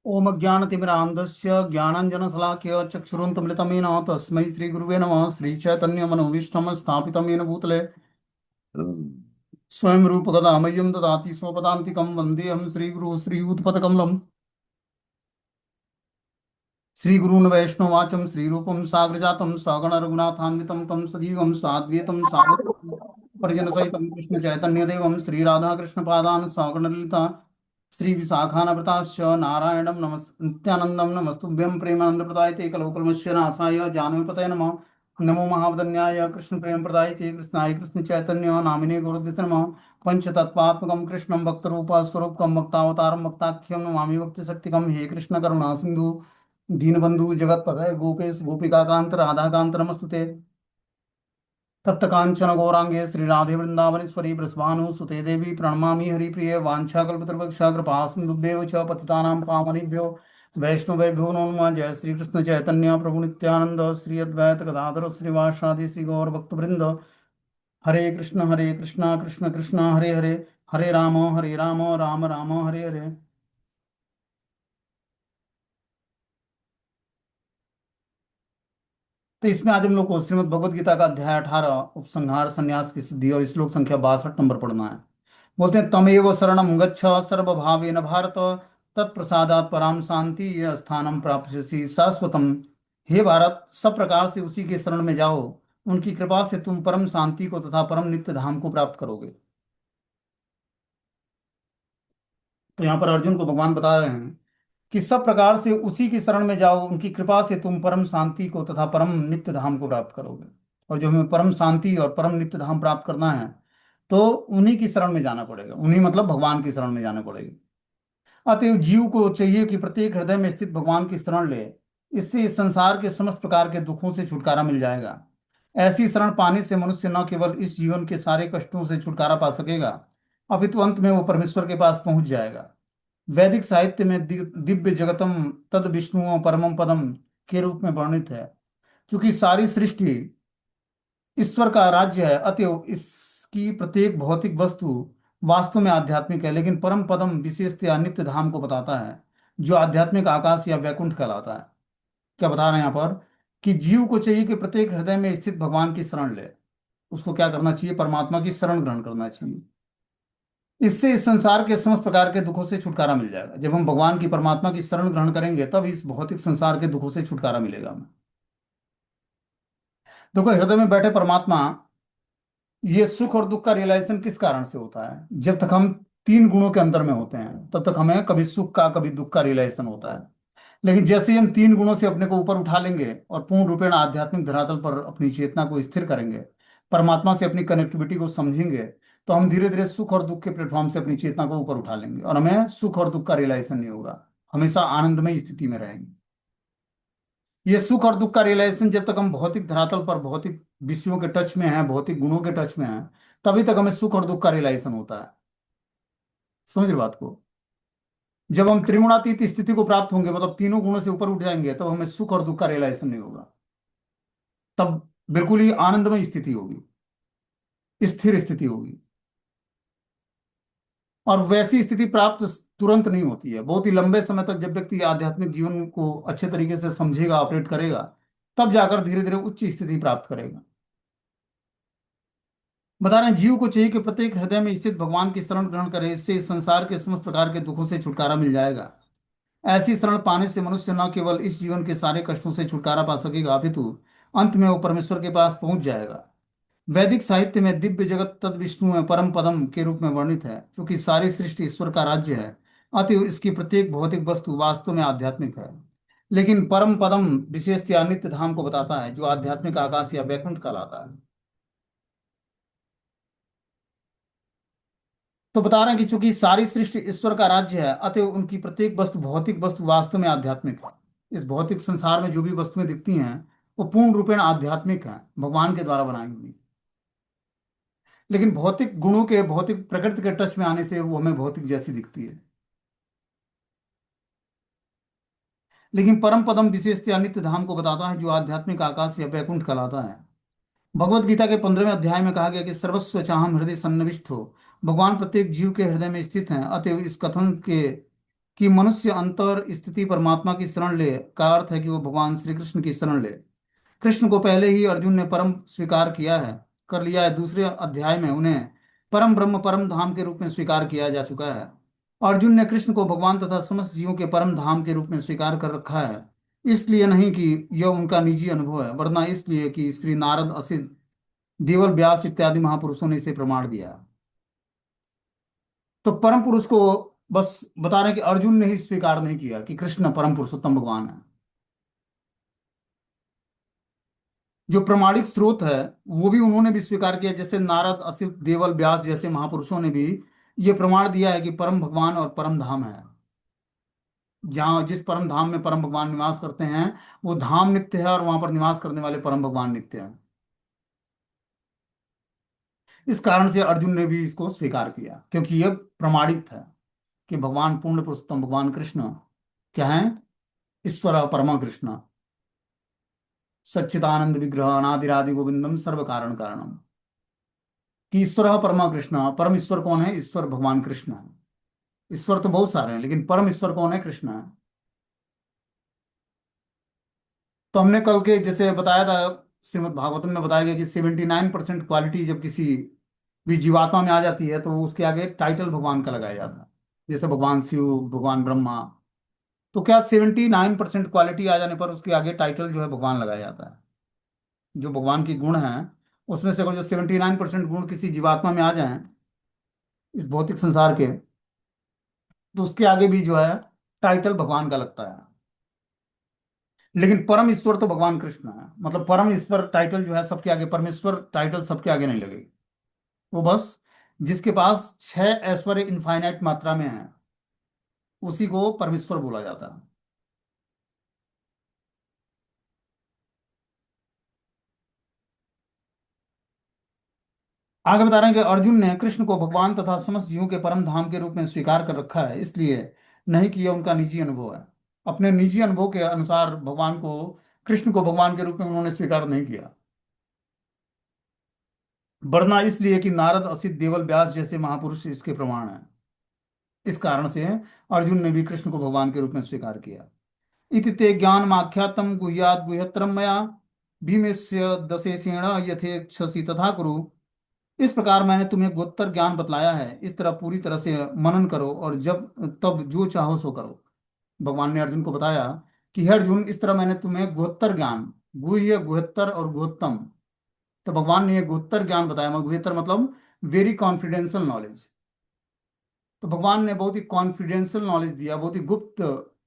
ओम ज्ञानतिमिरान्धस्य ज्ञानाञ्जनशलाकया चक्षुरुन्मिलितं येन तस्मै श्रीगुरुवे नमः। श्रीचैतन्यमनोभीष्टं स्थापितं येन भूतले स्वयं रूपकदा मह्यं ददाति स्वपदान्तिकं वन्देऽहं श्रीगुरुः श्रीयुतपदकमलम्। श्रीगुरून् वैष्णवाचं श्रीरूपं साग्रजातं सगण रघुनाथान्वितं तं सजीवं साद्वैतं सावधूतं परिजनसहितं कृष्णचैतन्यदेवं श्रीराधाकृष्णपादान् सगणललिता श्रीविशाखान्विताश्च नारायणं नित्यानन्दं नमस्तुभ्यं प्रेमानन्दप्रदायते कल्पकल्मषस्य नाशाय जानवीपतये नमः। नमो महावदन्याय कृष्णप्रेमप्रदायते कृष्णाय कृष्णचैतन्य नामिने गुरुभ्यो नमः। पंचतत्वात्मकं कृष्णं भक्तरूपास्वरूपकं भक्तावतारं भक्ताख्यं नमामि भक्तिशक्तिकं। हे कृष्ण करुणा सिन्धु दीनबंधु जगतपते गोपेश गोपिकांत राधाकांत नमस्तुते। तप्त कांचन गौरांगे श्री राधे वृंदावनेश्वरी वृषभानुसुते देवी प्रणमामि हरिप्रिय वाञ्छाकल्पतरुभ्यश्च कृपा सिन्धुभ्यो च पतितानां पावनेभ्यो वैष्णवेभ्यो नमो नमः। जय श्री कृष्ण चैतन्य प्रभु नित्यानंद श्री अद्वैत गदाधर श्रीवासादि श्री गौर भक्तवृंद। हरे कृष्ण कृष्ण कृष्ण हरे हरे, हरे राम राम राम हरे हरे। तो इसमें आज हम लोग को श्रीमद् भगवद गीता का अध्याय 18 उपसंहार संन्यास की सिद्धि और श्लोक संख्या 62 नंबर पढ़ना है। बोलते हैं तमेव शरणं गच्छ सर्वभावेन भारत, तत्प्रसादात् पराम शांति ये स्थानम प्राप्स्यसि शाश्वतम। हे भारत, सब प्रकार से उसी के शरण में जाओ, उनकी कृपा से तुम परम शांति को तथा परम नित्य धाम को प्राप्त करोगे। तो यहाँ पर अर्जुन को भगवान बता रहे हैं कि सब प्रकार से उसी की शरण में जाओ, उनकी कृपा से तुम परम शांति को तथा परम नित्य धाम को प्राप्त करोगे। और जो हमें परम शांति और परम नित्य धाम प्राप्त करना है तो उन्हीं की शरण में जाना पड़ेगा, उन्हीं मतलब भगवान की शरण में जाना पड़ेगा। अतएव जीव को चाहिए कि प्रत्येक हृदय में स्थित भगवान की शरण ले, इससे इस संसार के समस्त प्रकार के दुखों से छुटकारा मिल जाएगा। ऐसी शरण पाने से मनुष्य न केवल इस जीवन के सारे कष्टों से छुटकारा पा सकेगा, अपितु अंत में वो परमेश्वर के पास पहुंच जाएगा। वैदिक साहित्य में दिव्य जगतम तद विष्णु परमम पदम के रूप में वर्णित है। क्योंकि सारी सृष्टि ईश्वर का राज्य है, अतएव इसकी प्रत्येक भौतिक वस्तु वास्तव में आध्यात्मिक है, लेकिन परम पदम विशेषतया नित्य धाम को बताता है, जो आध्यात्मिक आकाश या वैकुंठ कहलाता है। क्या बता रहे हैं यहाँ पर कि जीव को चाहिए कि प्रत्येक हृदय में स्थित भगवान की शरण ले। उसको क्या करना चाहिए? परमात्मा की शरण ग्रहण करना चाहिए। इससे इस संसार के समस्त प्रकार के दुखों से छुटकारा मिल जाएगा। जब हम भगवान की परमात्मा की शरण ग्रहण करेंगे तब इस भौतिक संसार के दुखों से छुटकारा मिलेगा हमें। देखो, हृदय में बैठे परमात्मा, ये सुख और दुख का रियलाइजेशन किस कारण से होता है? जब तक हम तीन गुणों के अंदर में होते हैं तब तक हमें कभी सुख का कभी दुख का रियलाइजेशन होता है। लेकिन जैसे ही हम तीन गुणों से अपने को ऊपर उठा लेंगे और पूर्ण रूपेण आध्यात्मिक धरातल पर अपनी चेतना को स्थिर करेंगे, परमात्मा से अपनी कनेक्टिविटी को समझेंगे, तो हम धीरे धीरे सुख और दुख के प्लेटफॉर्म से अपनी चेतना को ऊपर उठा लेंगे और हमें सुख और दुख का रियलाइजेशन नहीं होगा, हमेशा आनंदमय स्थिति में रहेंगे। ये सुख और दुख का रियलाइजेशन जब तक हम भौतिक धरातल पर भौतिक विषयों के टच में हैं, भौतिक गुणों के टच में हैं, तभी तक हमें सुख और दुख का रियलाइजेशन होता है। समझ रहे बात को? जब हम त्रिगुणातीत स्थिति को प्राप्त होंगे, मतलब तीनों गुणों से ऊपर उठ जाएंगे, तब हमें सुख और दुख का रियलाइजेशन नहीं होगा। तब बिल्कुल ही आनंदमय स्थिति होगी, स्थिर स्थिति होगी। और वैसी स्थिति प्राप्त तुरंत नहीं होती है, बहुत ही लंबे समय तक जब व्यक्ति आध्यात्मिक जीवन को अच्छे तरीके से समझेगा, ऑपरेट करेगा, तब जाकर धीरे धीरे उच्च स्थिति प्राप्त करेगा। बता रहे हैं जीव को चाहिए कि प्रत्येक हृदय में स्थित भगवान की शरण ग्रहण करे, इससे इस संसार के समस्त प्रकार के दुखों से छुटकारा मिल जाएगा। ऐसी शरण पाने से मनुष्य न केवल इस जीवन के सारे कष्टों से छुटकारा पा सकेगा, अपितु अंत में वो परमेश्वर के पास पहुंच जाएगा। वैदिक साहित्य में दिव्य जगत तद विष्णु में परम पदम के रूप में वर्णित है। क्योंकि सारी सृष्टि ईश्वर का राज्य है, अतएव इसकी प्रत्येक भौतिक वस्तु वास्तव में आध्यात्मिक है, लेकिन परम पदम विशेषतया नित्य धाम को बताता है, जो आध्यात्मिक आकाश या वैकुंठ कहलाता है। तो बता रहे हैं कि चूंकि सारी सृष्टि ईश्वर का राज्य है, अतएव उनकी प्रत्येक वस्तु भौतिक वस्तु वास्तव में आध्यात्मिक है। इस भौतिक संसार में जो भी वस्तुएं दिखती हैं वो पूर्ण रूपेण आध्यात्मिक है, भगवान के द्वारा बनाई हुई। लेकिन भौतिक गुणों के भौतिक प्रकृति के टच में आने से वो हमें भौतिक जैसी दिखती है। लेकिन परम पदम विशेषतया नित्य धाम को बताता है, जो आध्यात्मिक आकाश या वैकुंठ कहलाता है। भगवत गीता के 15वें अध्याय में कहा गया कि सर्वस्व चाहम हृदय सन्निविष्ट हो। भगवान प्रत्येक जीव के हृदय में स्थित हैं, अतएव इस कथन के कि मनुष्य अंतर स्थिति परमात्मा की शरण ले का अर्थ है कि वो भगवान श्री कृष्ण की शरण ले। कृष्ण को पहले ही अर्जुन ने परम स्वीकार किया है, कर लिया है। दूसरे अध्याय में उन्हें परम ब्रह्म परम धाम के रूप में स्वीकार किया जा चुका है। अर्जुन ने कृष्ण को भगवान तथा समस्त जीवों के परम धाम के रूप में स्वीकार कर रखा है। इसलिए नहीं कि यह उनका निजी अनुभव है, वरना इसलिए कि श्री नारद, असित, देवल, व्यास इत्यादि महापुरुषों ने इसे प्रमाण दिया। तो परम पुरुष को बस बता रहे हैं कि अर्जुन ने ही स्वीकार नहीं किया कि कृष्ण परम पुरुषोत्तम भगवान है। जो प्रमाणिक स्रोत है वो भी उन्होंने भी स्वीकार किया, जैसे नारद, असित, देवल, व्यास जैसे महापुरुषों ने भी ये प्रमाण दिया है कि परम भगवान और परम धाम है। जहाँ जिस परम धाम में परम भगवान निवास करते हैं वो धाम नित्य है, और वहां पर निवास करने वाले परम भगवान नित्य हैं। इस कारण से अर्जुन ने भी इसको स्वीकार किया, क्योंकि यह प्रमाणित है कि भगवान पूर्ण पुरुषोत्तम भगवान कृष्ण क्या है? ईश्वर परमा कृष्ण, सच्चिदानंद विग्रह, अनादिरादि गोविंदम सर्व कारण कारणम। कि ईश्वर परमा कृष्ण, परम ईश्वर कौन है? ईश्वर भगवान कृष्ण है। ईश्वर तो बहुत सारे हैं, लेकिन परम ईश्वर कौन है? कृष्ण है। तो हमने कल के जैसे बताया था, श्रीमद् भागवतम में बताया गया कि 79% क्वालिटी जब किसी भी जीवात्मा में आ जाती है तो उसके आगे टाइटल भगवान का लगाया जाता है। जैसे भगवान शिव, भगवान ब्रह्मा। तो क्या 79% क्वालिटी आ जाने पर उसके आगे टाइटल जो है भगवान लगाया जाता है। जो भगवान की गुण हैं उसमें से अगर जो 79% गुण किसी जीवात्मा में आ जाएं इस भौतिक संसार के, तो उसके आगे भी जो है टाइटल भगवान का लगता है। लेकिन परम ईश्वर तो भगवान कृष्ण है। मतलब परम ईश्वर टाइटल जो है सबके आगे, परमेश्वर टाइटल सबके आगे नहीं लगेगी। वो बस जिसके पास 6 ऐश्वर्य इनफाइनाइट मात्रा में है उसी को परमेश्वर बोला जाता है। आगे बता रहे हैं कि अर्जुन ने कृष्ण को भगवान तथा समस्त जीवों के परम धाम के रूप में स्वीकार कर रखा है, इसलिए नहीं कि यह उनका निजी अनुभव है। अपने निजी अनुभव के अनुसार भगवान को, कृष्ण को भगवान के रूप में उन्होंने स्वीकार नहीं किया, वरना इसलिए कि नारद, असित, देवल, व्यास जैसे महापुरुष इसके प्रमाण हैं। इस कारण से अर्जुन ने भी कृष्ण को भगवान के रूप में स्वीकार किया। इति ते ज्ञानमाख्यातं गुह्यात् गुह्यतरं मया भीमेस्य दशेषेण यथेच्छसि तथा कुरु। इस प्रकार मैंने तुम्हें गुह्यतर ज्ञान बतलाया है, इस तरह पूरी तरह से मनन करो और जब तब जो चाहो सो करो। भगवान ने अर्जुन को बताया कि हे अर्जुन, इस तरह मैंने तुम्हें गुह्यतर ज्ञान, गुह्य, गुह्यतर और गुह्यतम, तो भगवान ने ये गुह्यतर ज्ञान बताया। मतलब गुह्यतर मतलब वेरी कॉन्फिडेंशियल नॉलेज। तो भगवान ने बहुत ही कॉन्फिडेंशियल नॉलेज दिया, बहुत ही गुप्त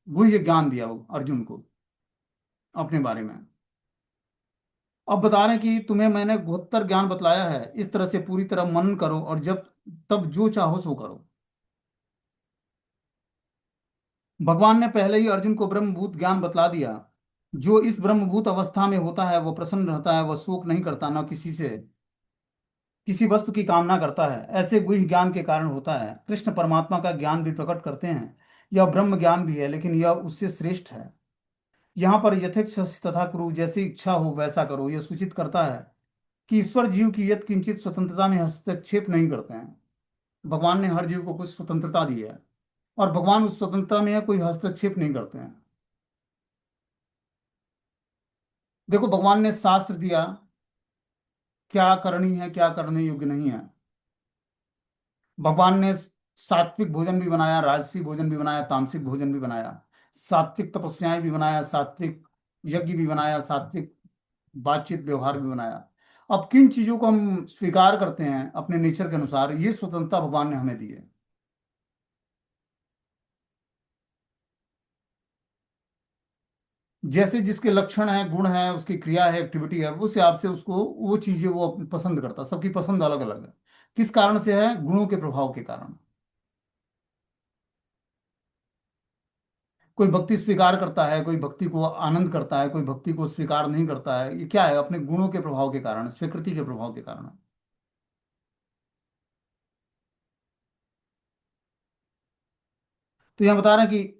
गुह्य ज्ञान दिया वो अर्जुन को अपने बारे में। अब बता रहे हैं कि तुम्हें मैंने गुह्यतर ज्ञान बतलाया है, इस तरह से पूरी तरह मनन करो और जब तब जो चाहो सो करो। भगवान ने पहले ही अर्जुन को ब्रह्मभूत ज्ञान बतला दिया। जो इस ब्रह्मभूत अवस्था में होता है वह प्रसन्न रहता है, वह शोक नहीं करता, न किसी से किसी वस्तु की कामना करता है। ऐसे गुह्य ज्ञान के कारण होता है। कृष्ण परमात्मा का ज्ञान भी प्रकट करते हैं। यह ब्रह्म ज्ञान भी है, लेकिन यह उससे श्रेष्ठ है। यहाँ पर यथेच्छ तथा कुरु, जैसी इच्छा हो वैसा करो, यह सूचित करता है कि ईश्वर जीव की यत किंचित स्वतंत्रता में हस्तक्षेप नहीं करते हैं। भगवान ने हर जीव को कुछ स्वतंत्रता दी है, और भगवान उस स्वतंत्रता में है, कोई हस्तक्षेप नहीं करते हैं। देखो, भगवान ने शास्त्र दिया क्या करनी है, क्या करने योग्य नहीं है। भगवान ने सात्विक भोजन भी बनाया, राजसी भोजन भी बनाया, तामसिक भोजन भी बनाया, सात्विक तपस्याएं भी बनाया, सात्विक यज्ञ भी बनाया, सात्विक बातचीत व्यवहार भी बनाया। अब किन चीजों को हम स्वीकार करते हैं अपने नेचर के अनुसार, ये स्वतंत्रता भगवान ने हमें दी है। जैसे जिसके लक्षण है, गुण है, उसकी क्रिया है, एक्टिविटी है, उस हिसाब से उसको वो चीजें वो पसंद करता है। सबकी पसंद अलग अलग है। किस कारण से है? गुणों के प्रभाव के कारण। कोई भक्ति स्वीकार करता है, कोई भक्ति को आनंद करता है, कोई भक्ति को स्वीकार नहीं करता है। ये क्या है? अपने गुणों के प्रभाव के कारण, स्वीकृति के प्रभाव के कारण। तो यह बता रहे हैं कि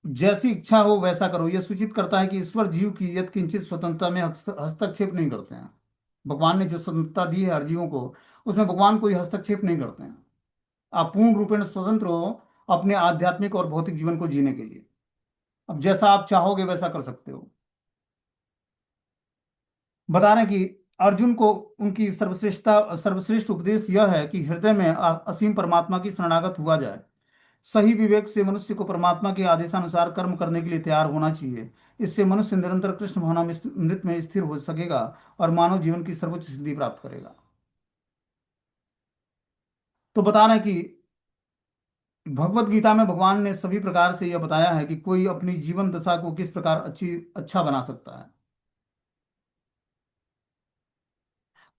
जैसी इच्छा हो वैसा करो, यह सूचित करता है कि ईश्वर जीव की यत किंचित स्वतंत्रता में हस्तक्षेप नहीं करते हैं। भगवान ने जो स्वतंत्रता दी है हर जीवों को, उसमें भगवान कोई हस्तक्षेप नहीं करते हैं। आप पूर्ण रूपेण स्वतंत्र हो, अपने आध्यात्मिक और भौतिक जीवन को जीने के लिए। अब जैसा आप चाहोगे वैसा कर सकते हो। बता रहे हैं कि अर्जुन को उनकी सर्वश्रेष्ठ उपदेश यह है कि हृदय में असीम परमात्मा की शरणागत हुआ जाए। सही विवेक से मनुष्य को परमात्मा के आदेशानुसार कर्म करने के लिए तैयार होना चाहिए। इससे मनुष्य निरंतर कृष्ण भावनामृत में स्थिर हो सकेगा और मानव जीवन की सर्वोच्च सिद्धि प्राप्त करेगा। तो बता रहे हैं कि भगवत गीता में भगवान ने सभी प्रकार से यह बताया है कि कोई अपनी जीवन दशा को किस प्रकार अच्छा बना सकता है।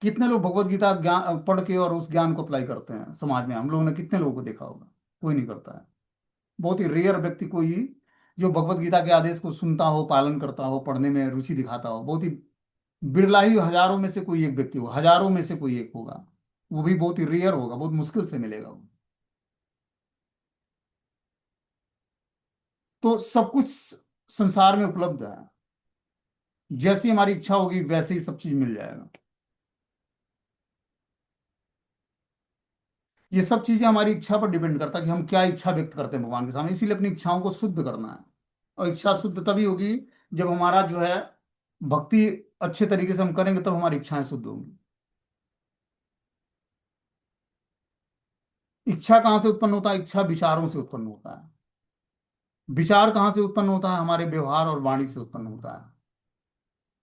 कितने लोग भगवत गीता ज्ञान पढ़ के और उस ज्ञान को अप्लाई करते हैं समाज में? हम लोगों ने कितने लोगों को देखा होगा? कोई नहीं करता है। बहुत ही रेयर व्यक्ति कोई जो भगवत गीता के आदेश को सुनता हो, पालन करता हो, पढ़ने में रुचि दिखाता हो। बहुत ही बिरला ही, हजारों में से कोई एक व्यक्ति होगा, हजारों में से कोई एक होगा। वो भी बहुत ही रेयर होगा, बहुत मुश्किल से मिलेगा वो। तो सब कुछ संसार में उपलब्ध है। जैसी हमारी इच्छा होगी वैसे ही सब चीज मिल जाएगा। ये सब चीजें हमारी इच्छा पर डिपेंड करता है कि हम क्या इच्छा व्यक्त करते हैं भगवान के सामने। इसीलिए अपनी इच्छाओं को शुद्ध करना है। और इच्छा शुद्ध तभी होगी जब हमारा जो है भक्ति अच्छे तरीके से हम करेंगे, तब हमारी इच्छाएं शुद्ध होंगी। इच्छा कहाँ से उत्पन्न होता है? इच्छा विचारों से उत्पन्न होता है। विचार कहाँ से उत्पन्न होता है? हमारे व्यवहार और वाणी से उत्पन्न होता है।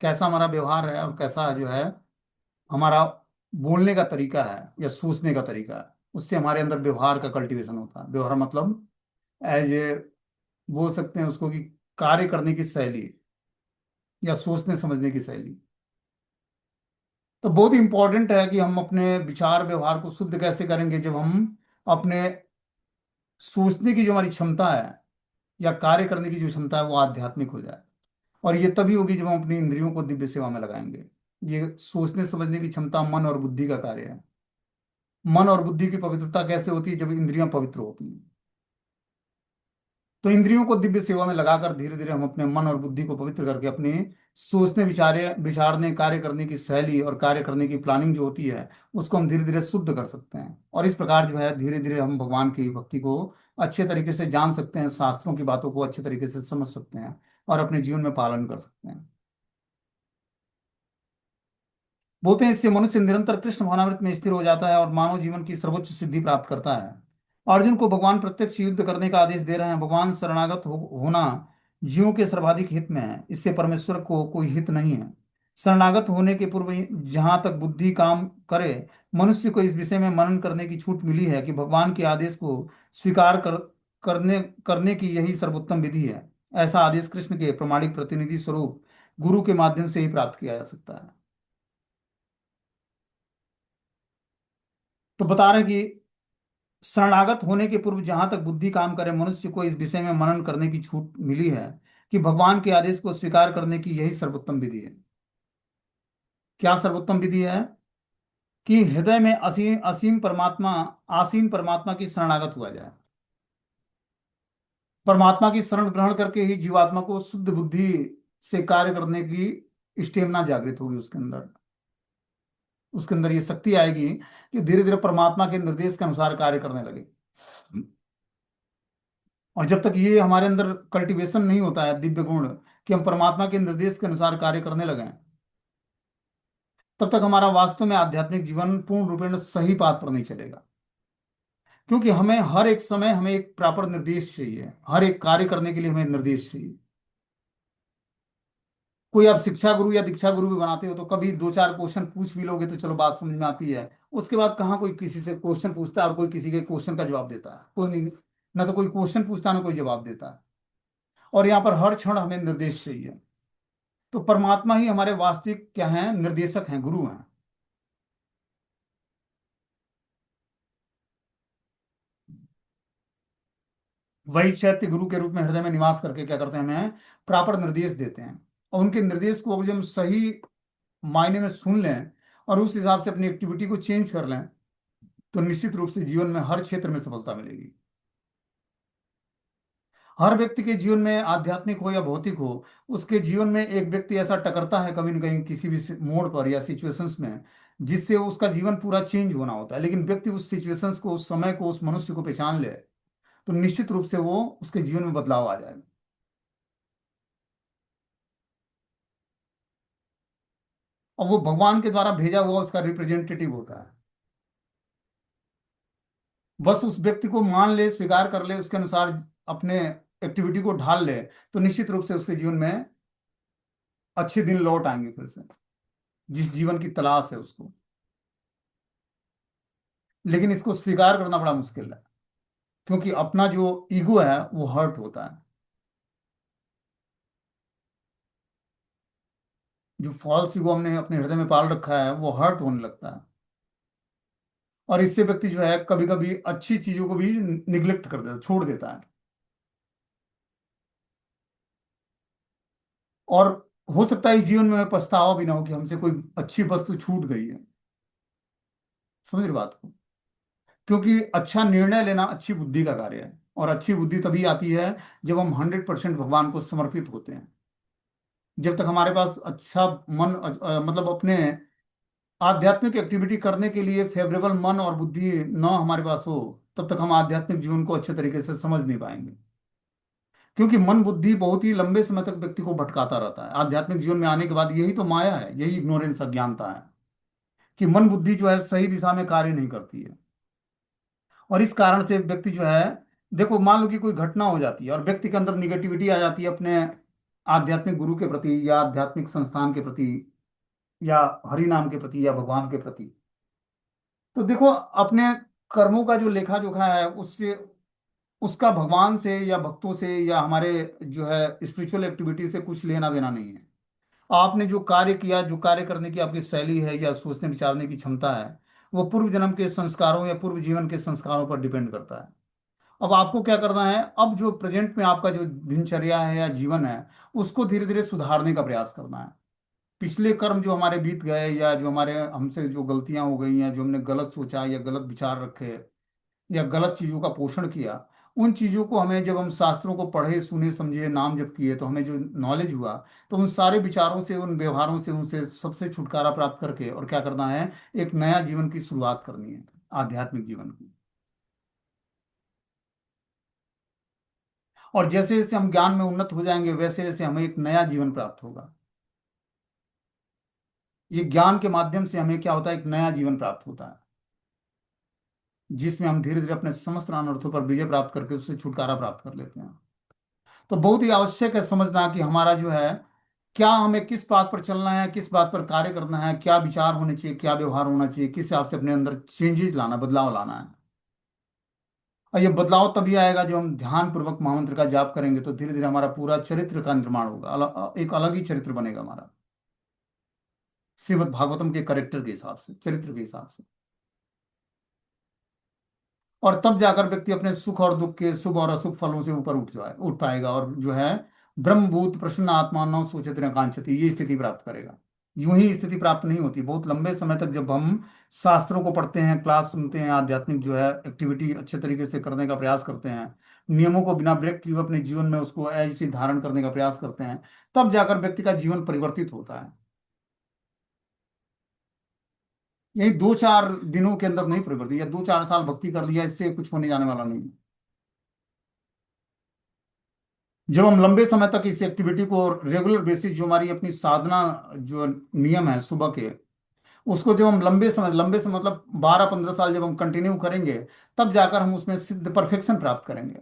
कैसा हमारा व्यवहार है और कैसा जो है हमारा बोलने का तरीका है या सोचने का तरीका है, उससे हमारे अंदर व्यवहार का कल्टीवेशन होता है। व्यवहार मतलब एज ए, बोल सकते हैं उसको कि कार्य करने की शैली या सोचने समझने की शैली। तो बहुत इंपॉर्टेंट है कि हम अपने विचार व्यवहार को शुद्ध कैसे करेंगे? जब हम अपने सोचने की जो हमारी क्षमता है या कार्य करने की जो क्षमता है वो आध्यात्मिक हो जाए। और ये तभी होगी जब हम अपनी इंद्रियों को दिव्य सेवा में लगाएंगे। ये सोचने समझने की क्षमता मन और बुद्धि का कार्य है। मन और बुद्धि की पवित्रता कैसे होती है? जब इंद्रियां पवित्र होती हैं। तो इंद्रियों को दिव्य सेवा में लगाकर धीरे धीरे हम अपने मन और बुद्धि को पवित्र करके अपने सोचने विचारने कार्य करने की शैली और कार्य करने की प्लानिंग जो होती है उसको हम धीरे धीरे शुद्ध कर सकते हैं। और इस प्रकार जो है धीरे धीरे हम भगवान की भक्ति को अच्छे तरीके से जान सकते हैं, शास्त्रों की बातों को अच्छे तरीके से समझ सकते हैं और अपने जीवन में पालन कर सकते हैं। बोलते हैं इससे मनुष्य निरंतर कृष्ण भावनामृत में स्थिर हो जाता है और मानव जीवन की सर्वोच्च सिद्धि प्राप्त करता है। अर्जुन को भगवान प्रत्यक्ष युद्ध करने का आदेश दे रहे हैं। भगवान शरणागत होना जीवों के सर्वाधिक हित में है, इससे परमेश्वर को कोई हित नहीं है। शरणागत होने के पूर्व जहां तक बुद्धि काम करे, मनुष्य को इस विषय में मनन करने की छूट मिली है कि भगवान के आदेश को स्वीकार करने करने की यही सर्वोत्तम विधि है। ऐसा आदेश कृष्ण के प्रमाणिक प्रतिनिधि स्वरूप गुरु के माध्यम से ही प्राप्त किया जा सकता है। तो बता रहे हैं कि शरणागत होने के पूर्व जहां तक बुद्धि काम करे, मनुष्य को इस विषय में मनन करने की छूट मिली है कि भगवान के आदेश को स्वीकार करने की यही सर्वोत्तम विधि है। क्या सर्वोत्तम विधि है? कि हृदय में असीम असीम परमात्मा आसीन परमात्मा की शरणागत हुआ जाए। परमात्मा की शरण ग्रहण करके ही जीवात्मा को शुद्ध बुद्धि से कार्य करने की स्टेमिना जागृत होगी उसके अंदर। उसके अंदर ये शक्ति आएगी कि धीरे धीरे परमात्मा के निर्देश के अनुसार कार्य करने लगे। और जब तक ये हमारे अंदर कल्टीवेशन नहीं होता है दिव्य गुण कि हम परमात्मा के निर्देश के अनुसार कार्य करने लगे, तब तक हमारा वास्तव में आध्यात्मिक जीवन पूर्ण रूपेण सही पाथ पर नहीं चलेगा। क्योंकि हमें हर एक समय हमें एक प्रॉपर निर्देश चाहिए, हर एक कार्य करने के लिए हमें निर्देश चाहिए। कोई आप शिक्षा गुरु या दीक्षा गुरु भी बनाते हो तो कभी दो चार क्वेश्चन पूछ भी लोगे तो चलो बात समझ में आती है। उसके बाद कहाँ कोई किसी से क्वेश्चन पूछता है और कोई किसी के क्वेश्चन का जवाब देता है? कोई नहीं। ना तो कोई क्वेश्चन पूछता है ना कोई जवाब देता है। और यहाँ पर हर क्षण हमें निर्देश चाहिए। तो परमात्मा ही हमारे वास्तविक क्या हैं? निर्देशक हैं, गुरु हैं। वही चैत्य गुरु के रूप में हृदय में निवास करके क्या करते हैं? हमें प्रॉपर निर्देश देते हैं। और उनके निर्देश को अगर हम सही मायने में सुन लें और उस हिसाब से अपनी एक्टिविटी को चेंज कर लें, तो निश्चित रूप से जीवन में हर क्षेत्र में सफलता मिलेगी। हर व्यक्ति के जीवन में, आध्यात्मिक हो या भौतिक हो, उसके जीवन में एक व्यक्ति ऐसा टकरता है कभी न कहीं किसी भी मोड़ पर या सिचुएशंस में, जिससे उसका जीवन पूरा चेंज होना होता है। लेकिन व्यक्ति उस सिचुएशंस को, उस समय को, उस मनुष्य को पहचान ले तो निश्चित रूप से वो उसके जीवन में बदलाव आ जाएगा। और वो भगवान के द्वारा भेजा हुआ उसका रिप्रेजेंटेटिव होता है। बस उस व्यक्ति को मान ले, स्वीकार कर ले, उसके अनुसार अपने एक्टिविटी को ढाल ले, तो निश्चित रूप से उसके जीवन में अच्छे दिन लौट आएंगे फिर से, जिस जीवन की तलाश है उसको। लेकिन इसको स्वीकार करना बड़ा मुश्किल है, क्योंकि अपना जो ईगो है वो हर्ट होता है। जो फॉल्स ईगो हमने अपने हृदय में पाल रखा है वो हर्ट होने लगता है। और इससे व्यक्ति जो है कभी कभी अच्छी चीजों को भी निग्लेक्ट कर देता, छोड़ देता है। और हो सकता है इस जीवन में पछतावा भी ना हो कि हमसे कोई अच्छी वस्तु छूट गई है। समझ रहे बात को? क्योंकि अच्छा निर्णय लेना अच्छी बुद्धि का कार्य है, और अच्छी बुद्धि तभी आती है जब हम 100% भगवान को समर्पित होते हैं। जब तक हमारे पास अच्छा मन मतलब अपने आध्यात्मिक एक्टिविटी करने के लिए फेवरेबल मन और बुद्धि न हमारे पास हो, तब तक हम आध्यात्मिक जीवन को अच्छे तरीके से समझ नहीं पाएंगे। क्योंकि मन बुद्धि बहुत ही लंबे समय तक व्यक्ति को भटकाता रहता है। आध्यात्मिक जीवन में आने के बाद यही तो माया है, यही इग्नोरेंस, अज्ञानता है, कि मन बुद्धि जो है सही दिशा में कार्य नहीं करती है। और इस कारण से व्यक्ति जो है, देखो मान लो कि कोई घटना हो जाती है और व्यक्ति के अंदर निगेटिविटी आ जाती है अपने आध्यात्मिक गुरु के प्रति, या आध्यात्मिक संस्थान के प्रति, या हरि नाम के प्रति, या भगवान के प्रति। तो देखो, अपने कर्मों का जो लेखा जोखा है उससे, उसका भगवान से या भक्तों से या हमारे जो है स्पिरिचुअल एक्टिविटी से कुछ लेना देना नहीं है। आपने जो कार्य किया, जो कार्य करने की आपकी शैली है या सोचने विचारने की क्षमता है, वो पूर्व जन्म के संस्कारों या पूर्व जीवन के संस्कारों पर डिपेंड करता है। अब आपको क्या करना है, अब जो प्रेजेंट में आपका जो दिनचर्या है या जीवन है, उसको धीरे धीरे सुधारने का प्रयास करना है। पिछले कर्म जो हमारे बीत गए, या जो हमारे हमसे जो गलतियां हो गई, या जो हमने गलत सोचा या गलत विचार रखे या गलत चीजों का पोषण किया, उन चीजों को हमें, जब हम शास्त्रों को पढ़े सुने समझे नाम जप किए, तो हमें जो नॉलेज हुआ, तो उन सारे विचारों से, उन व्यवहारों से, उनसे सबसे छुटकारा प्राप्त करके और क्या करना है, एक नया जीवन की शुरुआत करनी है, आध्यात्मिक जीवन की। और जैसे जैसे हम ज्ञान में उन्नत हो जाएंगे, वैसे वैसे हमें एक नया जीवन प्राप्त होगा। ये ज्ञान के माध्यम से हमें क्या होता है, एक नया जीवन प्राप्त होता है, जिसमें हम धीरे धीरे अपने समस्त अनर्थों पर विजय प्राप्त करके उससे छुटकारा प्राप्त कर लेते हैं। तो बहुत ही आवश्यक है समझना कि हमारा जो है, क्या हमें किस बात पर चलना है, किस बात पर कार्य करना है, क्या विचार होने चाहिए, क्या व्यवहार होना चाहिए, किस हिसाब से अपने अंदर चेंजेस लाना, बदलाव लाना है। और ये बदलाव तभी आएगा जब हम ध्यान पूर्वक महामंत्र का जाप करेंगे, तो धीरे धीरे हमारा पूरा चरित्र का निर्माण होगा, एक अलग ही चरित्र बनेगा हमारा, श्रीमद् भागवतम के करेक्टर के हिसाब से, चरित्र के हिसाब से। और तब जाकर व्यक्ति अपने सुख और दुख के, शुभ और अशुभ फलों से ऊपर उठ पाएगा, और जो है ब्रह्मभूत प्रसन्न आत्मा न सोचति न कांचति, ये स्थिति प्राप्त करेगा। यूं ही स्थिति प्राप्त नहीं होती, बहुत लंबे समय तक जब हम शास्त्रों को पढ़ते हैं, क्लास सुनते हैं, आध्यात्मिक जो है एक्टिविटी अच्छे तरीके से करने का प्रयास करते हैं, नियमों को बिना ब्रेक किए हुए अपने जीवन में उसको ऐसे धारण करने का प्रयास करते हैं, तब जाकर व्यक्ति का जीवन परिवर्तित होता है। यही 2-4 दिनों के अंदर नहीं परिवर्तित, या 2-4 साल भक्ति कर लिया, इससे कुछ होने जाने वाला नहीं। जब हम लंबे समय तक इस एक्टिविटी को रेगुलर बेसिस, जो हमारी अपनी साधना जो नियम है सुबह के, उसको जब हम लंबे समय मतलब 12-15 साल जब हम कंटिन्यू करेंगे, तब जाकर हम उसमें सिद्ध परफेक्शन प्राप्त करेंगे।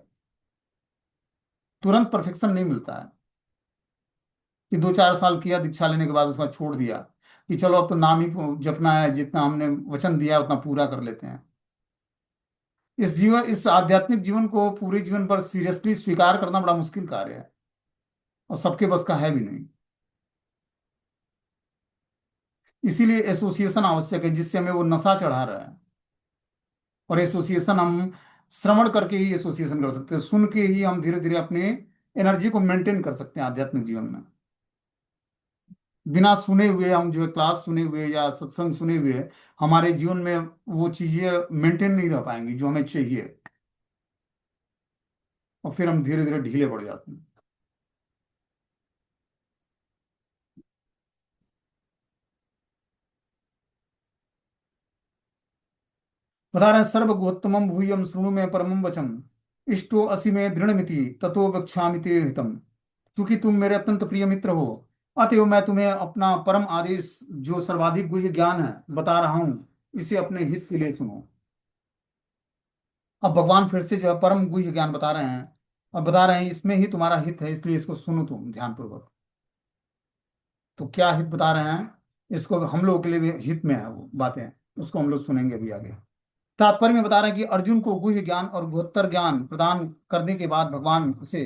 तुरंत परफेक्शन नहीं मिलता है कि 2-4 साल किया, दीक्षा लेने के बाद उसका छोड़ दिया, कि चलो अब तो नाम ही जपना है, जितना हमने वचन दिया है उतना पूरा कर लेते हैं। इस आध्यात्मिक जीवन को पूरे जीवन पर सीरियसली स्वीकार करना बड़ा मुश्किल कार्य है, और सबके बस का है भी नहीं। इसीलिए एसोसिएशन आवश्यक है, जिससे हमें वो नशा चढ़ा रहा है। और एसोसिएशन हम श्रवण करके ही एसोसिएशन कर सकते हैं, सुन के ही हम धीरे धीरे अपनी एनर्जी को मेंटेन कर सकते हैं आध्यात्मिक जीवन में। बिना सुने हुए, हम जो है क्लास सुने हुए या सत्संग सुने हुए, हमारे जीवन में वो चीजें मेंटेन नहीं रह पाएंगी जो हमें चाहिए, और फिर हम धीरे धीरे ढीले पड़ जाते हैं। बता रहे हैं, सर्वगोत्तमम भूयम शृणु में परमम वचन, इष्टो असि में दृढ़मिति ततो वक्ष्यामि ते हितम। क्योंकि तुम मेरे अत्यंत प्रिय मित्र हो, अतएव मैं तुम्हें अपना परम आदेश जो सर्वाधिक गुह्य ज्ञान है बता रहा हूं, इसे अपने हित के लिए सुनो। अब भगवान फिर से जो है परम गुह्य ज्ञान बता रहे हैं, अब बता रहे हैं इसमें ही तुम्हारा हित है, इसलिए इसको सुनो तुम ध्यानपूर्वक। तो क्या हित बता रहे हैं, इसको हम लोगों के लिए भी हित में है वो बातें, उसको हम लोग सुनेंगे अभी आगे। तात्पर्य में बता रहे हैं कि अर्जुन को गुह्य ज्ञान और गुहत्तर ज्ञान प्रदान करने के बाद भगवान उसे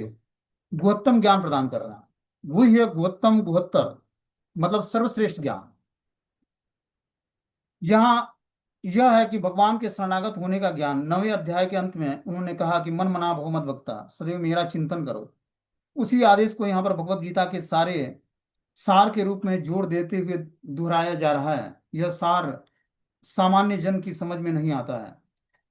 गुहत्तम ज्ञान प्रदान कर रहा है। गुह्य गुहत्तम गुहत्तर मतलब सर्वश्रेष्ठ ज्ञान। यहाँ यह है कि भगवान के शरणागत होने का ज्ञान। 9वें अध्याय के अंत में उन्होंने कहा कि मन मना भव मत भक्ता सदैव मेरा चिंतन करो। उसी आदेश को यहाँ पर भगवत गीता के सारे सार के रूप में जोड़ देते हुए दोहराया जा रहा है। यह सार सामान्य जन की समझ में नहीं आता है,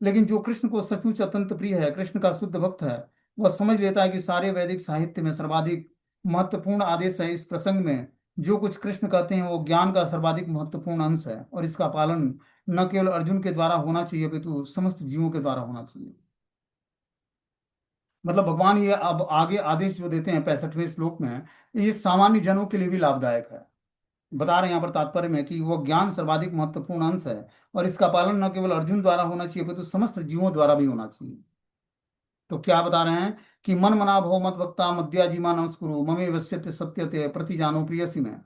लेकिन जो कृष्ण को सचमुच अत्यंत प्रिय है, कृष्ण का शुद्ध भक्त है, वह समझ लेता है कि सारे वैदिक साहित्य में सर्वाधिक महत्वपूर्ण आदेश है। इस प्रसंग में जो कुछ कृष्ण कहते हैं वो ज्ञान का सर्वाधिक महत्वपूर्ण अंश है, और इसका पालन न केवल अर्जुन के द्वारा होना चाहिए अपितु समस्त जीवों के द्वारा होना चाहिए। मतलब भगवान ये अब आगे आदेश जो देते हैं 65वें श्लोक में, ये सामान्य जनों के लिए भी लाभदायक है। बता रहे हैं यहाँ पर तात्पर्य में कि वो ज्ञान सर्वाधिक महत्वपूर्ण अंश है, और इसका पालन न केवल अर्जुन द्वारा होना चाहिए परंतु समस्त जीवों द्वारा भी होना चाहिए। तो क्या बता रहे हैं कि मन मना भव मत वक्ता मद्याजीमा नमस्कुरु ममे वश्यते सत्यते प्रति जानो प्रियसी में।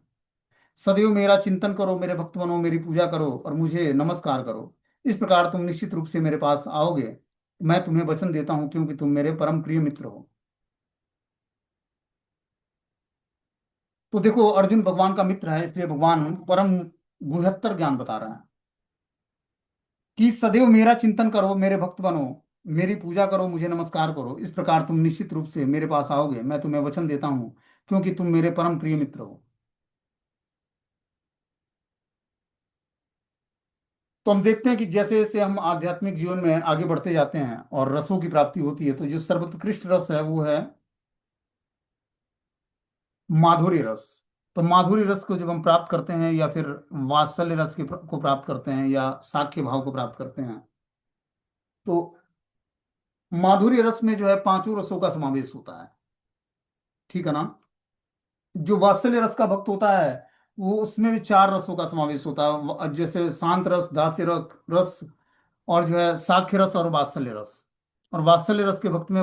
सदैव मेरा चिंतन करो, मेरे भक्त बनो, मेरी पूजा करो और मुझे नमस्कार करो। इस प्रकार तुम निश्चित रूप से मेरे पास आओगे, मैं तुम्हें वचन देता हूँ, क्योंकि तुम मेरे परम प्रिय मित्र हो। तो देखो अर्जुन भगवान का मित्र है, इसलिए भगवान परम गुहत्तर ज्ञान बता रहे हैं कि सदैव मेरा चिंतन करो, मेरे भक्त बनो, मेरी पूजा करो, मुझे नमस्कार करो। इस प्रकार तुम निश्चित रूप से मेरे पास आओगे, मैं तुम्हें वचन देता हूँ, क्योंकि तुम मेरे परम प्रिय मित्र हो। तो हम देखते हैं कि जैसे जैसे हम आध्यात्मिक जीवन में आगे बढ़ते जाते हैं और रसों की प्राप्ति होती है, तो जो सर्वोत्कृष्ट रस है वो है माधुर्य रस। तो माधुर्य रस को जब हम प्राप्त करते हैं, या फिर वात्सल्य रस को प्राप्त करते हैं, या साख्य भाव को प्राप्त करते हैं, तो माधुर्य रस में जो है पांचों रसों का समावेश होता है। ठीक है ना। जो वात्सल्य रस का भक्त होता है, वो उसमें भी चार रसों का समावेश होता है, जैसे शांत रस, दास्य रस, और जो है साख्य रस और वात्सल्य रस। और वात्सल्य रस के भक्त में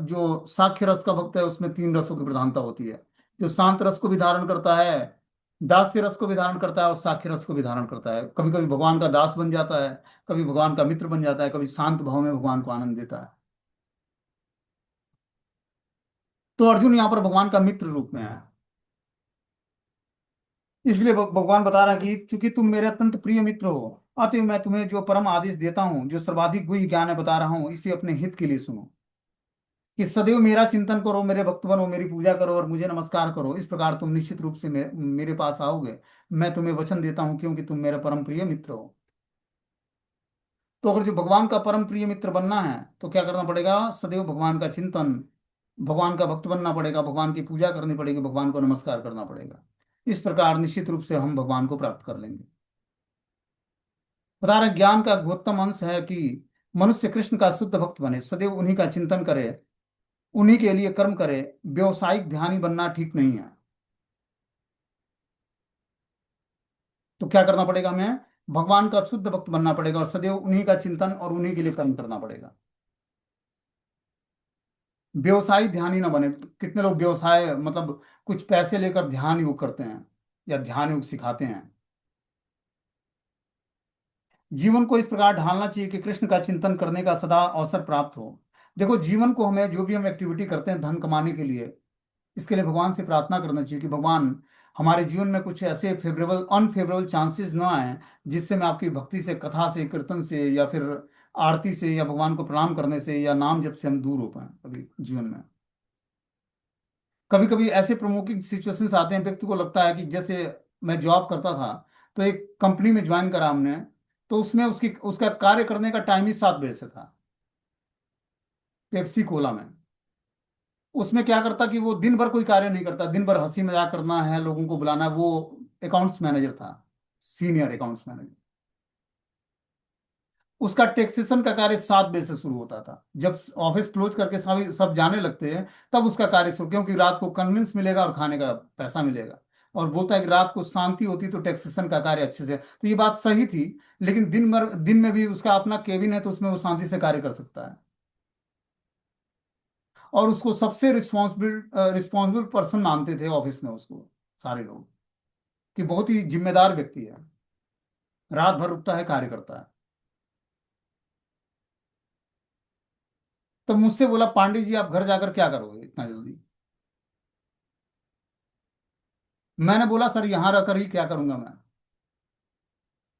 जो साख्य रस का भक्त है उसमें तीन रसों की प्रधानता होती है, जो शांत रस को भी धारण करता है, दास्य रस को भी धारण करता है, और साख्य रस को भी धारण करता है। कभी कभी भगवान का दास बन जाता है, कभी भगवान का मित्र बन जाता है, कभी शांत भाव में भगवान को आनंद देता है। तो अर्जुन यहाँ पर भगवान का मित्र रूप में है। इसलिए भगवान बता रहा है कि चूंकि तुम मेरे अत्यंत प्रिय मित्र हो, अतएव मैं तुम्हें जो परम आदेश देता हूँ, जो सर्वाधिक गुह्य ज्ञान है बता रहा हूँ, इसे अपने हित के लिए सुनो। कि सदैव मेरा चिंतन करो, मेरे भक्त बनो, मेरी पूजा करो और मुझे नमस्कार करो। इस प्रकार तुम निश्चित रूप से मेरे पास आओगे, मैं तुम्हें वचन देता हूँ, क्योंकि तुम मेरे परम प्रिय मित्र हो। तो अगर जो भगवान का परम प्रिय मित्र बनना है तो क्या करना पड़ेगा, सदैव भगवान का चिंतन, भगवान का भक्त बनना पड़ेगा, भगवान की पूजा करनी पड़ेगी, भगवान को नमस्कार करना पड़ेगा। इस प्रकार निश्चित रूप से हम भगवान को प्राप्त कर लेंगे। बता रहे ज्ञान का गुणोत्तम अंश है कि मनुष्य कृष्ण का शुद्ध भक्त बने, सदैव उन्हीं का चिंतन करे, उन्हीं के लिए कर्म करे। व्यवसायिक ध्यानी बनना ठीक नहीं है। तो क्या करना पड़ेगा हमें, भगवान का शुद्ध भक्त बनना पड़ेगा और सदैव उन्हीं का चिंतन और उन्हीं के लिए कर्म करना पड़ेगा। व्यवसायी ध्यानी ना बने। कितने लोग व्यवसाय मतलब कुछ पैसे लेकर ध्यान योग करते हैं या ध्यान योग सिखाते हैं। जीवन को इस प्रकार ढालना चाहिए कि कृष्ण का चिंतन करने का सदा अवसर प्राप्त हो। देखो जीवन को हमें जो भी हम एक्टिविटी करते हैं धन कमाने के लिए, इसके लिए भगवान से प्रार्थना करना चाहिए कि भगवान हमारे जीवन में कुछ ऐसे फेवरेबल अनफेवरेबल चांसेस ना आए, जिससे मैं आपकी भक्ति से, कथा से, कीर्तन से, या फिर आरती से, या भगवान को प्रणाम करने से, या नाम जप से हम दूर हो पाए अभी जीवन में। कभी कभी ऐसे प्रमोटिंग सिचुएशंस आते हैं, व्यक्ति को लगता है कि जैसे मैं जॉब करता था, तो एक कंपनी में ज्वाइन करा हमने, तो उसमें उसकी उसका कार्य करने का टाइम ही 7 बजे से था, पेप्सी कोला में। उसमें क्या करता कि वो दिन भर कोई कार्य नहीं करता, दिन भर हंसी मजाक करना है, लोगों को बुलाना है। वो अकाउंट्स मैनेजर था, सीनियर अकाउंट्स मैनेजर। उसका टैक्सेशन का कार्य 7 बजे से शुरू होता था। जब ऑफिस क्लोज करके सब सब जाने लगते हैं, तब उसका कार्य शुरू, क्योंकि रात को कन्विंस मिलेगा और खाने का पैसा मिलेगा। और बोलता है कि रात को शांति होती तो टैक्सेशन का कार्य अच्छे से, तो ये बात सही थी। लेकिन दिन में भी उसका अपना केबिन है, तो उसमें वो शांति से कार्य कर सकता है। और उसको सबसे रिस्पॉन्सिबल पर्सन मानते थे ऑफिस में उसको, सारे लोग, कि बहुत ही जिम्मेदार व्यक्ति है। रात भर रुकता है, कार्य करता है। तो मुझसे बोला, पांडे जी आप घर जाकर क्या करोगे इतना जल्दी? मैंने बोला, सर यहाँ रहकर ही क्या करूंगा मैं।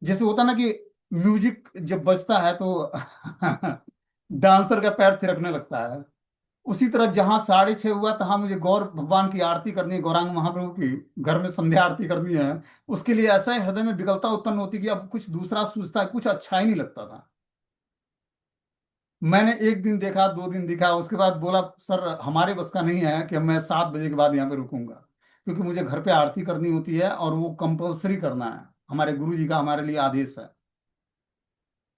जैसे होता ना कि म्यूजिक जब बजता है तो डांसर का पैर थिरकने लगता है। उसी तरह जहां 6:30 हुआ, तहां मुझे गौर भगवान की आरती करनी है, गौरांग महाप्रभु की घर में संध्या आरती करनी है। उसके लिए ऐसा ही हृदय में विकलता उत्पन्न होती कि अब कुछ दूसरा सूझता है, कुछ अच्छा ही नहीं लगता था। मैंने एक दिन देखा, 2 दिन देखा, उसके बाद बोला, सर हमारे बस का नहीं है कि मैं 7 बजे के बाद यहाँ पे रुकूंगा, क्योंकि मुझे घर पे आरती करनी होती है और वो कंपलसरी करना है। हमारे गुरु जी का हमारे लिए आदेश है।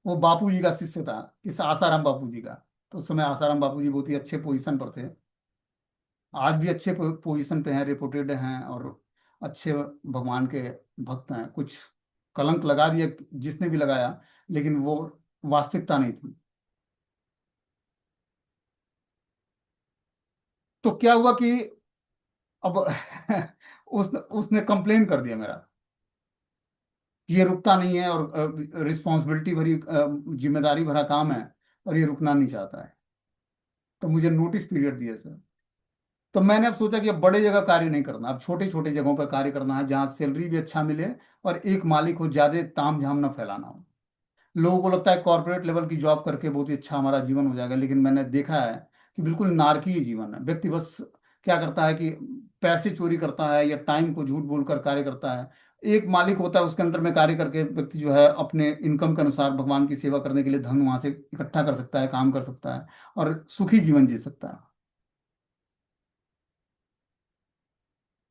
वो बापू जी का शिष्य था, किस आसाराम बापू जी का। तो उस समय आसाराम बापू जी बहुत ही अच्छे पोजीशन पर थे। आज भी अच्छे पोजीशन पे हैं, रिपोर्टेड हैं, और अच्छे भगवान के भक्त हैं। कुछ कलंक लगा दिया जिसने भी लगाया, लेकिन वो वास्तविकता नहीं थी। तो क्या हुआ कि अब उसने कंप्लेन कर दिया मेरा कि ये रुकता नहीं है, और रिस्पॉन्सिबिलिटी भरी जिम्मेदारी भरा काम है, और ये रुकना नहीं चाहता है। तो मुझे नोटिस पीरियड दिया सर। तो मैंने अब सोचा कि अब बड़े जगह कार्य नहीं करना, अब छोटे छोटे जगहों पर कार्य करना है, जहाँ सैलरी भी अच्छा मिले और एक मालिक हो, ज्यादा ताम झाम ना फैलाना हो। लोगों को लगता है कॉर्पोरेट लेवल की जॉब करके बहुत ही अच्छा हमारा जीवन हो जाएगा, लेकिन मैंने देखा है कि बिल्कुल नारकीय जीवन है। व्यक्ति बस क्या करता है कि पैसे चोरी करता है या टाइम को झूठ बोलकर कार्य करता है। एक मालिक होता है, उसके अंडर में कार्य करके व्यक्ति जो है अपने इनकम के अनुसार भगवान की सेवा करने के लिए धन वहां से इकट्ठा कर सकता है, काम कर सकता है, और सुखी जीवन जी सकता है।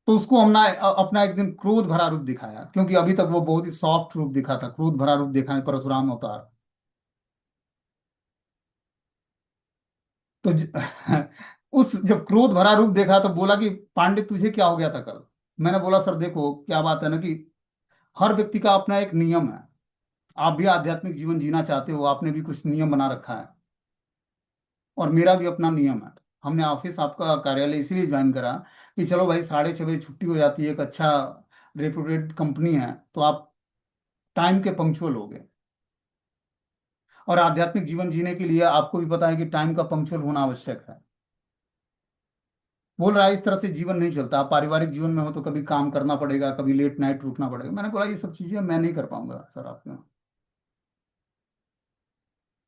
तो उसको हमने अपना एक दिन क्रोध भरा रूप दिखाया, क्योंकि अभी तक वो बहुत ही सॉफ्ट रूप दिखा था। क्रोध भरा रूप दिखा है परशुराम अवतार। तो उस जब क्रोध भरा रूप देखा तो बोला कि पांडे तुझे क्या हो गया था कल? मैंने बोला, सर देखो क्या बात है ना कि हर व्यक्ति का अपना एक नियम है। आप भी आध्यात्मिक जीवन जीना चाहते हो, आपने भी कुछ नियम बना रखा है, और मेरा भी अपना नियम है। हमने ऑफिस, आपका कार्यालय इसीलिए ज्वाइन करा कि चलो भाई 6:30 बजे छुट्टी हो जाती है, एक अच्छा रेपुटेड कंपनी है, तो आप टाइम के पंक्चुअल हो गए। और आध्यात्मिक जीवन जीने के लिए आपको भी पता है कि टाइम का पंक्चुअल होना आवश्यक है। बोल रहा है इस तरह से जीवन नहीं चलता। आप पारिवारिक जीवन में हो तो कभी काम करना पड़ेगा, कभी लेट नाइट रुकना पड़ेगा। मैंने बोला ये सब चीजें मैं नहीं कर पाऊंगा सर आपके यहाँ।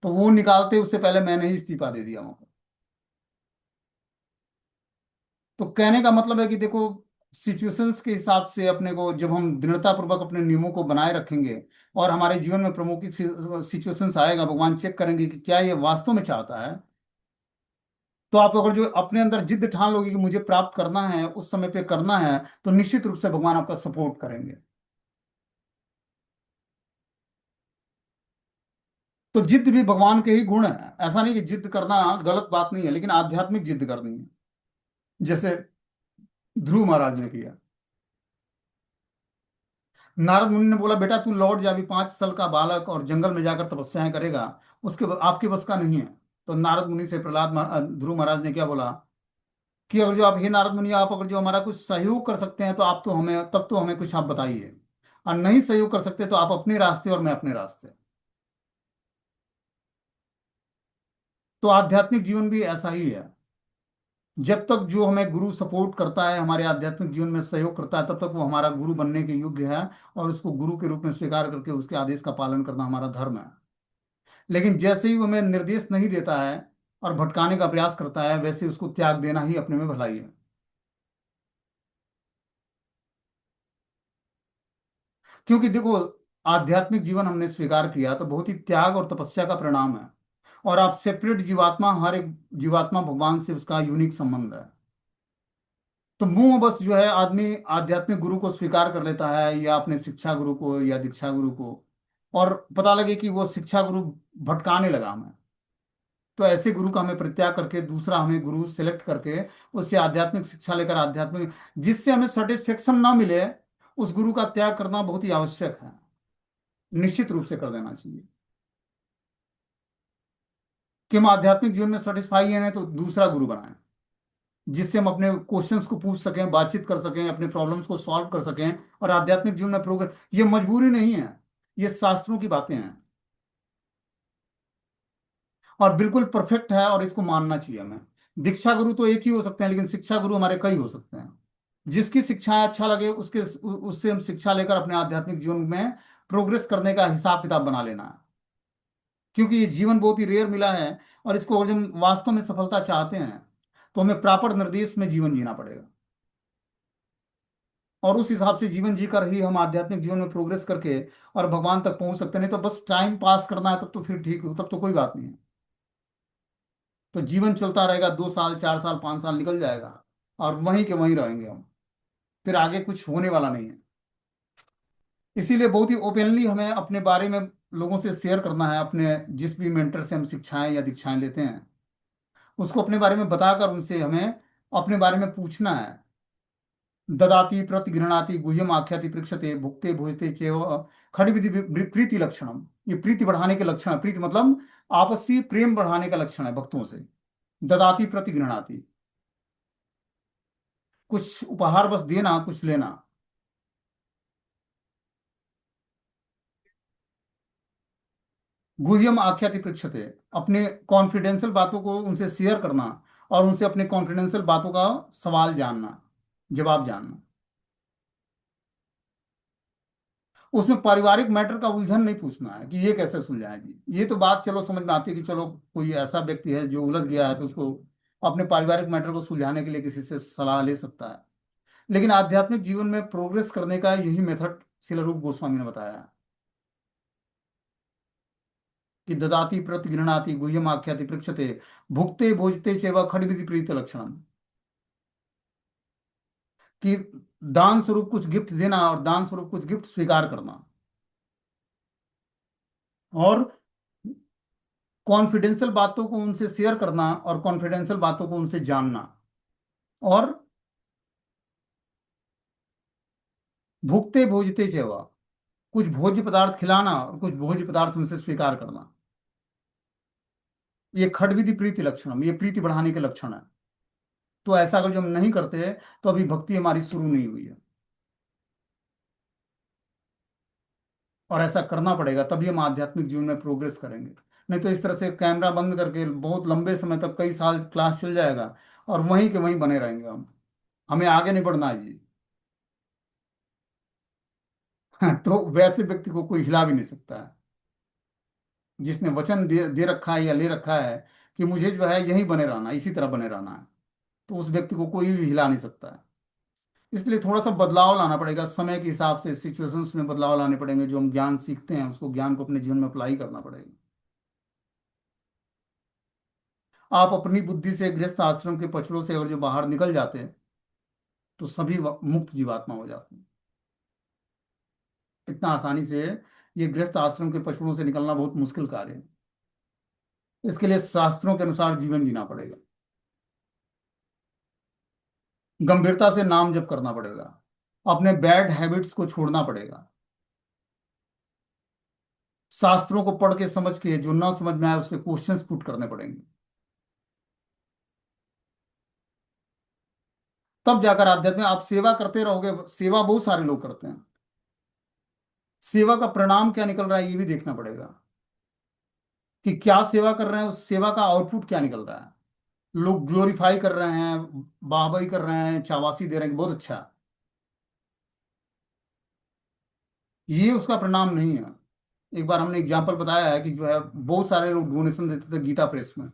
तो वो निकालते उससे पहले मैंने ही इस्तीफा दे दिया वहां पर। तो कहने का मतलब है कि देखो, सिचुएशंस के हिसाब से अपने को, जब हम दृढ़ता पूर्वक अपने नियमों को बनाए रखेंगे, और हमारे जीवन में प्रमुख सिचुएशंस आएगा, भगवान चेक करेंगे कि क्या ये वास्तव में चाहता है। तो आप अगर जो अपने अंदर जिद्द ठान लोगे कि मुझे प्राप्त करना है, उस समय पे करना है, तो निश्चित रूप से भगवान आपका सपोर्ट करेंगे। तो जिद्द भी भगवान के ही गुण है। ऐसा नहीं कि जिद्द करना गलत बात नहीं है, लेकिन आध्यात्मिक जिद्द करनी है, जैसे ध्रुव महाराज ने किया। नारद मुनि ने बोला, बेटा तू लौट जा, अभी 5 साल का बालक और जंगल में जाकर तपस्याएं करेगा, आपके बस का नहीं है। तो नारद मुनि से ध्रुव महाराज ने क्या बोला कि अगर जो आप, हे नारद मुनि, आप अगर जो हमारा कुछ सहयोग कर सकते हैं तो आप तो हमें, तब तो हमें कुछ आप बताइए, और नहीं सहयोग कर सकते तो आप अपने रास्ते और मैं अपने रास्ते। तो आध्यात्मिक जीवन भी ऐसा ही है। जब तक जो हमें गुरु सपोर्ट करता है, हमारे आध्यात्मिक जीवन में सहयोग करता है, तब तक वो हमारा गुरु बनने के योग्य है, और उसको गुरु के रूप में स्वीकार करके उसके आदेश का पालन करना हमारा धर्म है। लेकिन जैसे ही वो हमें निर्देश नहीं देता है और भटकाने का प्रयास करता है, वैसे उसको त्याग देना ही अपने में भलाई है। क्योंकि देखो, आध्यात्मिक जीवन हमने स्वीकार किया तो बहुत ही त्याग और तपस्या का परिणाम है। और आप सेपरेट जीवात्मा, हर एक जीवात्मा भगवान से उसका यूनिक संबंध है। तो मुंह बस जो है आदमी आध्यात्मिक गुरु को स्वीकार कर लेता है, या अपने शिक्षा गुरु को या दीक्षा गुरु को, और पता लगे कि वो शिक्षा गुरु भटकाने लगा हमें, तो ऐसे गुरु का हमें परित्याग करके दूसरा हमें गुरु सेलेक्ट करके उससे आध्यात्मिक शिक्षा लेकर आध्यात्मिक, जिससे हमें सेटिस्फेक्शन ना मिले, उस गुरु का त्याग करना बहुत ही आवश्यक है, निश्चित रूप से कर देना चाहिए। कि हम आध्यात्मिक जीवन में सेटिस्फाई हैं तो दूसरा गुरु बनाएं, जिससे हम अपने क्वेश्चंस को पूछ सकें, बातचीत कर सकें, अपने प्रॉब्लम्स को सॉल्व कर सकें और आध्यात्मिक जीवन में प्रोग्रेस। ये मजबूरी नहीं है, ये शास्त्रों की बातें हैं और बिल्कुल परफेक्ट है, और इसको मानना चाहिए हमें। दीक्षा गुरु तो एक ही हो सकते हैं, लेकिन शिक्षा गुरु हमारे कई हो सकते हैं। जिसकी शिक्षाएं अच्छा लगे उसके उससे हम शिक्षा लेकर अपने आध्यात्मिक जीवन में प्रोग्रेस करने का हिसाब किताब बना लेना है। क्योंकि ये जीवन बहुत ही रेयर मिला है, और इसको अगर हम वास्तव में सफलता चाहते हैं तो हमें प्रॉपर निर्देश में जीवन जीना पड़ेगा, और उस हिसाब से जीवन जीकर ही हम आध्यात्मिक जीवन में प्रोग्रेस करके और भगवान तक पहुंच सकते हैं। नहीं तो बस टाइम पास करना है तब तो फिर ठीक हो, तब तो कोई बात नहीं है। तो जीवन चलता रहेगा, 2 साल 4 साल 5 साल निकल जाएगा और वहीं के वहीं रहेंगे हम, फिर आगे कुछ होने वाला नहीं है। इसीलिए बहुत ही ओपनली हमें अपने बारे में लोगों से शेयर करना है, अपने जिस भी मेंटर से हम शिक्षाएं या दीक्षाएं लेते हैं उसको अपने बारे में बताकर उनसे हमें अपने बारे में पूछना है। ददाति प्रतिगृह्णाति गुह्यम आख्याति पृक्षते भुक्ते भोजते चैव खड्विधि प्रीति लक्षणम। ये प्रीति बढ़ाने के लक्षण है, प्रीति मतलब आपसी प्रेम बढ़ाने का लक्षण है भक्तों से। ददाति प्रतिगृह्णाति, कुछ उपहार बस देना, कुछ लेना। गुह्यम आख्याति पृक्षते, अपने कॉन्फिडेंशियल बातों को उनसे शेयर करना और उनसे अपने कॉन्फिडेंशियल बातों का सवाल जानना, जवाब जानना। उसमें पारिवारिक मैटर का उलझन नहीं पूछना है कि ये कैसे सुलझाएं जी, ये तो बात चलो समझ में आती है कि चलो कोई ऐसा व्यक्ति है जो उलझ गया है तो उसको अपने पारिवारिक मैटर को सुलझाने के लिए किसी से सलाह ले सकता है। लेकिन आध्यात्मिक जीवन में प्रोग्रेस करने का यही मेथड श्रील रूप गोस्वामी ने बताया है कि ददाति प्रतिगृह्णाति गुह्यम आख्याति पृक्षते भुक्ते भोजते चैव खड्विधि प्रीत लक्षणम। कि दान स्वरूप कुछ गिफ्ट देना और दान स्वरूप कुछ गिफ्ट स्वीकार करना, और कॉन्फिडेंशियल बातों को उनसे शेयर करना और कॉन्फिडेंशियल बातों को उनसे जानना, और भुगते भोजते सेवा, कुछ भोज्य पदार्थ खिलाना और कुछ भोज्य पदार्थ उनसे स्वीकार करना। ये खड्विधि प्रीति लक्षणम, ये प्रीति बढ़ाने के लक्षण है। तो ऐसा अगर जो हम नहीं करते तो अभी भक्ति हमारी शुरू नहीं हुई है, और ऐसा करना पड़ेगा तभी हम आध्यात्मिक जीवन में प्रोग्रेस करेंगे। नहीं तो इस तरह से कैमरा बंद करके बहुत लंबे समय तक कई साल क्लास चल जाएगा और वहीं के वहीं बने रहेंगे हम, हमें आगे नहीं बढ़ना है जी। तो वैसे व्यक्ति को कोई हिला भी नहीं सकता है, जिसने वचन दे रखा है या ले रखा है कि मुझे जो है यहीं बने रहना, इसी तरह बने रहना है, तो उस व्यक्ति को कोई भी हिला नहीं सकता है। इसलिए थोड़ा सा बदलाव लाना पड़ेगा, समय के हिसाब से सिचुएशंस में बदलाव लाने पड़ेंगे। जो हम ज्ञान सीखते हैं उसको, ज्ञान को अपने जीवन में अप्लाई करना पड़ेगा। आप अपनी बुद्धि से गृहस्थ आश्रम के पचड़ों से अगर जो बाहर निकल जाते हैं तो सभी मुक्त जीवात्मा हो जाते हैं। इतना आसानी से ये गृहस्थ आश्रम के पचड़ों से निकलना बहुत मुश्किल कार्य है। इसके लिए शास्त्रों के अनुसार जीवन जीना पड़ेगा, गंभीरता से नाम जप करना पड़ेगा, अपने बैड हैबिट्स को छोड़ना पड़ेगा, शास्त्रों को पढ़ के समझ के जो ना समझ में आए उससे क्वेश्चंस पुट करने पड़ेंगे। तब जाकर आध्यात्म, आप सेवा करते रहोगे, सेवा बहुत सारे लोग करते हैं, सेवा का परिणाम क्या निकल रहा है ये भी देखना पड़ेगा कि क्या सेवा कर रहे हैं, उस सेवा का आउटपुट क्या निकल रहा है। लोग ग्लोरीफाई कर रहे हैं, वाहवाही कर रहे हैं, शाबाशी दे रहे हैं, बहुत अच्छा, ये उसका परिणाम नहीं है। एक बार हमने एग्जाम्पल बताया है कि जो है बहुत सारे लोग डोनेशन देते थे गीता प्रेस में।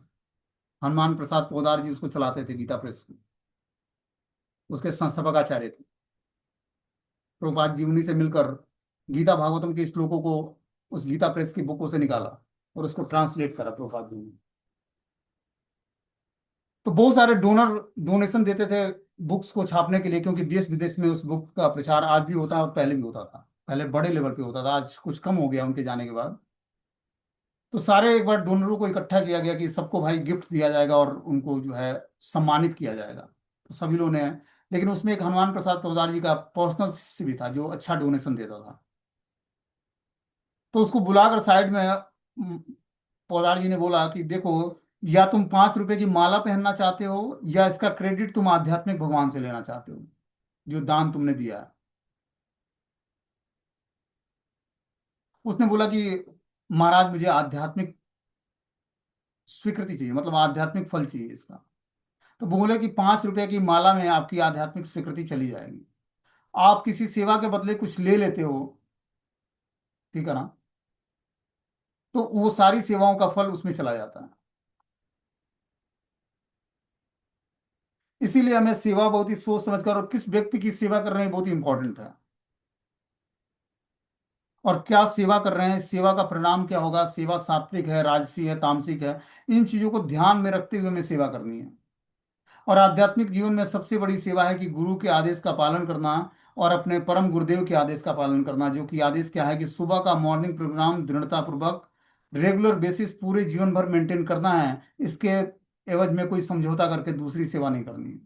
हनुमान प्रसाद पोदार जी उसको चलाते थे गीता प्रेस को, उसके संस्थापक आचार्य थे। प्रभुपाद जी उन्हीं से मिलकर गीता भागवतम के श्लोकों को उस गीता प्रेस की बुकों से निकाला और उसको ट्रांसलेट करा प्रभुपाद जी ने। तो बहुत सारे डोनर डोनेशन देते थे बुक्स को छापने के लिए, क्योंकि देश विदेश में उस बुक का प्रचार आज भी होता है और पहले भी होता था। पहले बड़े लेवल पे होता था, आज कुछ कम हो गया उनके जाने के बाद। तो सारे एक बार डोनरों को इकट्ठा किया गया कि सबको भाई गिफ्ट दिया जाएगा और उनको जो है सम्मानित किया जाएगा। तो सभी लोगों ने, लेकिन उसमें एक हनुमान प्रसाद पोद्दार जी का पर्सनल शिष्य भी था जो अच्छा डोनेशन देता था। तो उसको बुलाकर साइड में पोद्दार जी ने बोला कि देखो, या तुम 5 रुपए की माला पहनना चाहते हो, या इसका क्रेडिट तुम आध्यात्मिक भगवान से लेना चाहते हो, जो दान तुमने दिया है। उसने बोला कि महाराज मुझे आध्यात्मिक स्वीकृति चाहिए, मतलब आध्यात्मिक फल चाहिए इसका। तो बोले कि 5 रुपए की माला में आपकी आध्यात्मिक स्वीकृति चली जाएगी। आप किसी सेवा के बदले कुछ ले लेते हो, ठीक है ना, तो वो सारी सेवाओं का फल उसमें चला जाता है। इसीलिए हमें सेवा बहुत ही सोच समझकर, और किस व्यक्ति की सेवा कर रहे हैं बहुत ही इंपॉर्टेंट है। और क्या सेवा कर रहे हैं, सेवा का परिणाम क्या होगा, सेवा सात्विक है, राजसी है, तामसिक है, इन चीजों को ध्यान में रखते हुए हमें सेवा करनी है। और आध्यात्मिक जीवन में सबसे बड़ी सेवा है कि गुरु के आदेश का पालन करना, और अपने परम गुरुदेव के आदेश का पालन करना, जो कि आदेश क्या है कि सुबह का मॉर्निंग प्रोग्राम दृढ़ता पूर्वक रेगुलर बेसिस पूरे जीवन भर मेंटेन करना है। इसके एवज में कोई समझौता करके दूसरी सेवा नहीं करनी है।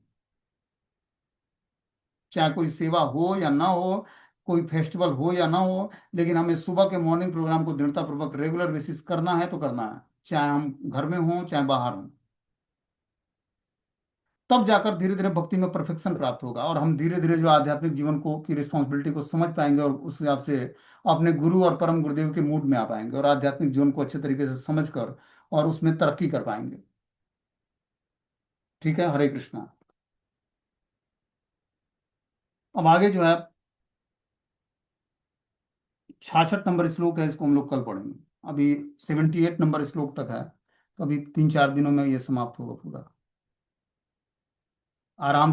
चाहे कोई सेवा हो या ना हो, कोई फेस्टिवल हो या ना हो, लेकिन हमें सुबह के मॉर्निंग प्रोग्राम को दृढ़ता पूर्वक रेगुलर बेसिस करना है तो करना है, चाहे हम घर में हों चाहे बाहर हों। तब जाकर धीरे धीरे भक्ति में परफेक्शन प्राप्त होगा, और हम धीरे धीरे जो आध्यात्मिक जीवन को की रिस्पॉन्सिबिलिटी को समझ पाएंगे, और उस हिसाब से अपने गुरु और परम गुरुदेव के मूड में आ पाएंगे, और आध्यात्मिक जीवन को अच्छे तरीके से समझ कर और उसमें तरक्की कर पाएंगे। ठीक है, हरे कृष्णा। अब आगे जो है 66 नंबर श्लोक है, इसको हम लोग कल पढ़ेंगे। अभी 78 नंबर श्लोक तक है, तो अभी 3-4 दिनों में ये समाप्त होगा पूरा, आराम